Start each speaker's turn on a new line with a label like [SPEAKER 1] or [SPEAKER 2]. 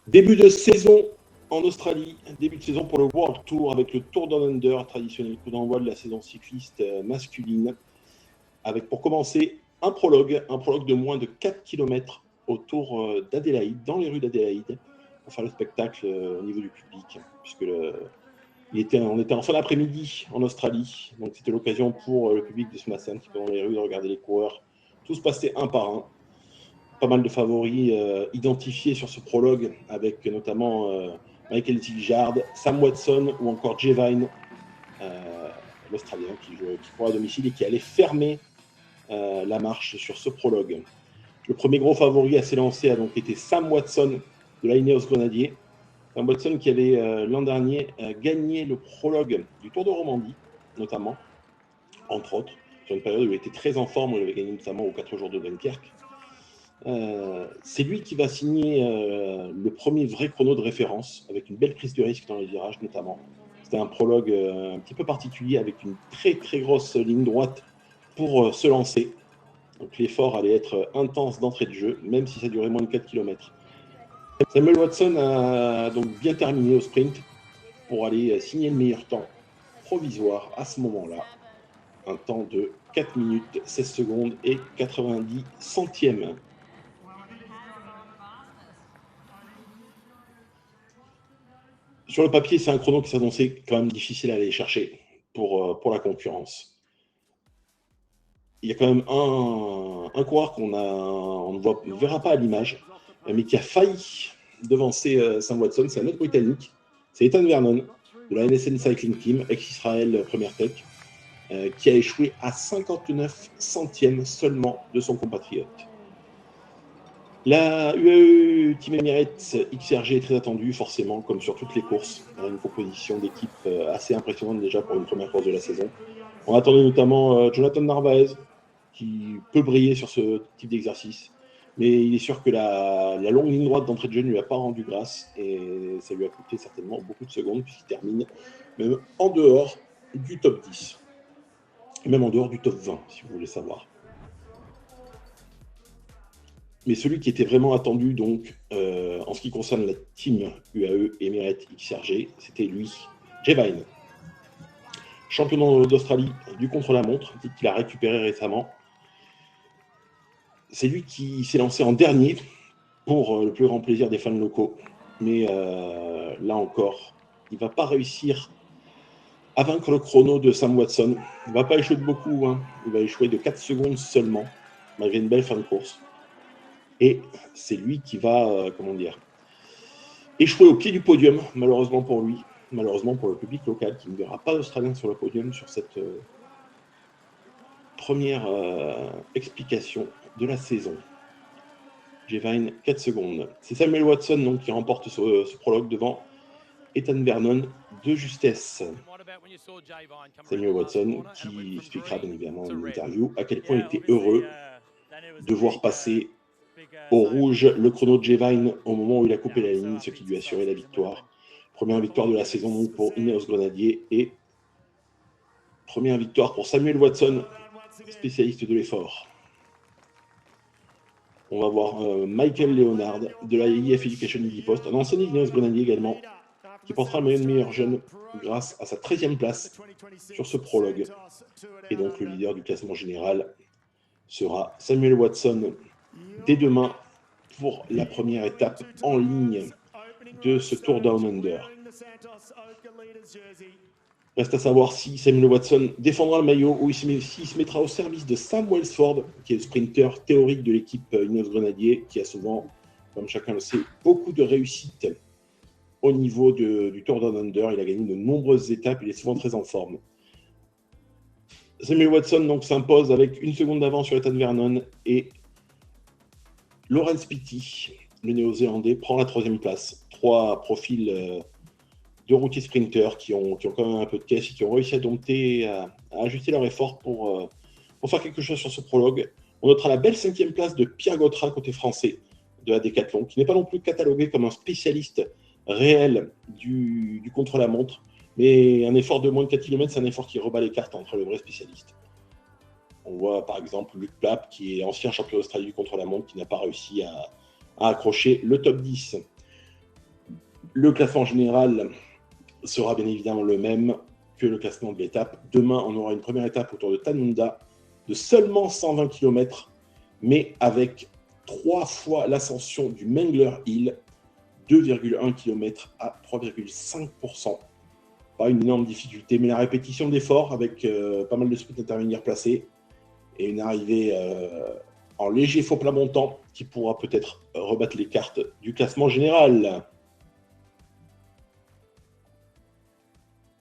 [SPEAKER 1] Début de saison en Australie, début de saison pour le World Tour avec le Tour Down Under, traditionnel coup d'envoi de la saison cycliste masculine, avec pour commencer un prologue de moins de 4 km autour d'Adélaïde, dans les rues d'Adélaïde, pour faire le spectacle au niveau du public, puisque on était en fin d'après-midi en Australie, donc c'était l'occasion pour le public de Smasson qui était dans les rues de regarder les coureurs, tous passer un par un. Pas mal de favoris identifiés sur ce prologue, avec notamment Michael Tilgard, Sam Watson ou encore Jay Vine, l'Australien qui court à domicile et qui allait fermer la marche sur ce prologue. Le premier gros favori à s'élancer a donc été Sam Watson de la Ineos Grenadier. Sam Watson qui avait l'an dernier gagné le prologue du Tour de Romandie, notamment, entre autres, sur une période où il était très en forme, où il avait gagné notamment aux 4 jours de Dunkerque. C'est lui qui va signer le premier vrai chrono de référence, avec une belle prise de risque dans les virages notamment. C'était un prologue un petit peu particulier, avec une très très grosse ligne droite pour se lancer. Donc l'effort allait être intense d'entrée de jeu, même si ça durait moins de 4 km. Samuel Watson a donc bien terminé au sprint pour aller signer le meilleur temps provisoire à ce moment-là. Un temps de 4 minutes, 16 secondes et 90 centièmes. Sur le papier, c'est un chrono qui s'annonçait quand même difficile à aller chercher pour la concurrence. Il y a quand même un coureur qu'on ne verra pas à l'image, mais qui a failli devancer Sam Watson. C'est un autre Britannique, c'est Ethan Vernon de la NSN Cycling Team, ex-Israël Première Tech, qui a échoué à 59 centièmes seulement de son compatriote. La UAE Team Emirates XRG est très attendue, forcément, comme sur toutes les courses. On a une composition d'équipe assez impressionnante déjà pour une première course de la saison. On attendait notamment Jonathan Narvaez, qui peut briller sur ce type d'exercice. Mais il est sûr que la longue ligne droite d'entrée de jeu ne lui a pas rendu grâce, et ça lui a coûté certainement beaucoup de secondes, puisqu'il termine même en dehors du top 10. Et même en dehors du top 20, si vous voulez savoir. Mais celui qui était vraiment attendu, donc, en ce qui concerne la team UAE Emirates XRG, c'était lui, Jay Vine. Champion d'Australie du contre-la-montre, qu'il a récupéré récemment. C'est lui qui s'est lancé en dernier pour le plus grand plaisir des fans locaux. Mais là encore, il ne va pas réussir à vaincre le chrono de Sam Watson. Il ne va pas échouer de beaucoup, hein. Il va échouer de 4 secondes seulement, malgré une belle fin de course. Et c'est lui qui va, échouer au pied du podium, malheureusement pour lui, malheureusement pour le public local, qui ne verra pas d'Australien sur le podium sur cette première explication de la saison. Jay Vine, 4 secondes. C'est Samuel Watson donc, qui remporte ce prologue devant Ethan Vernon de justesse. Samuel Watson qui expliquera bien évidemment dans une interview à quel point il était heureux de voir passer au rouge le chrono de Jay Vine au moment où il a coupé la ligne, ce qui lui a assuré la victoire. Première victoire de la saison donc pour Ineos Grenadier et première victoire pour Samuel Watson, spécialiste de l'effort. On va voir Michael Leonard de la IF Education Easy Post, un ancien Ineos Grenadier également, qui portera le maillot de meilleur jeune grâce à sa 13e place sur ce prologue. Et donc le leader du classement général sera Samuel Watson dès demain pour la première étape en ligne de ce Tour Down Under. Reste à savoir si Samuel Watson défendra le maillot ou s'il se mettra au service de Sam Welsford, qui est le sprinter théorique de l'équipe Ineos Grenadier, qui a souvent, comme chacun le sait, beaucoup de réussite au niveau du Tour Down Under. Il a gagné de nombreuses étapes, il est souvent très en forme. Samuel Watson donc s'impose avec une seconde d'avance sur Ethan Vernon et Laurens Pitty, le néo-zélandais, prend la 3e place. 3 profils de routiers sprinters qui ont quand même un peu de caisse et qui ont réussi à dompter, à ajuster leur effort pour faire quelque chose sur ce prologue. On notera la belle 5e place de Pierre Gautra, côté français, de la Décathlon, qui n'est pas non plus catalogué comme un spécialiste réel du contre-la-montre, mais un effort de moins de 4 km, c'est un effort qui rebat les cartes entre le vrai spécialiste. On voit par exemple Luc Plapp, qui est ancien champion d'Australie du contre-la-montre, qui n'a pas réussi à accrocher le top 10. Le classement général sera bien évidemment le même que le classement de l'étape. Demain, on aura une première étape autour de Tanunda de seulement 120 km, mais avec 3 fois l'ascension du Mengler Hill, 2,1 km à 3,5%. Pas une énorme difficulté, mais la répétition d'efforts avec pas mal de sprints intermédiaires placés et une arrivée en léger faux plat montant qui pourra peut-être rebattre les cartes du classement général.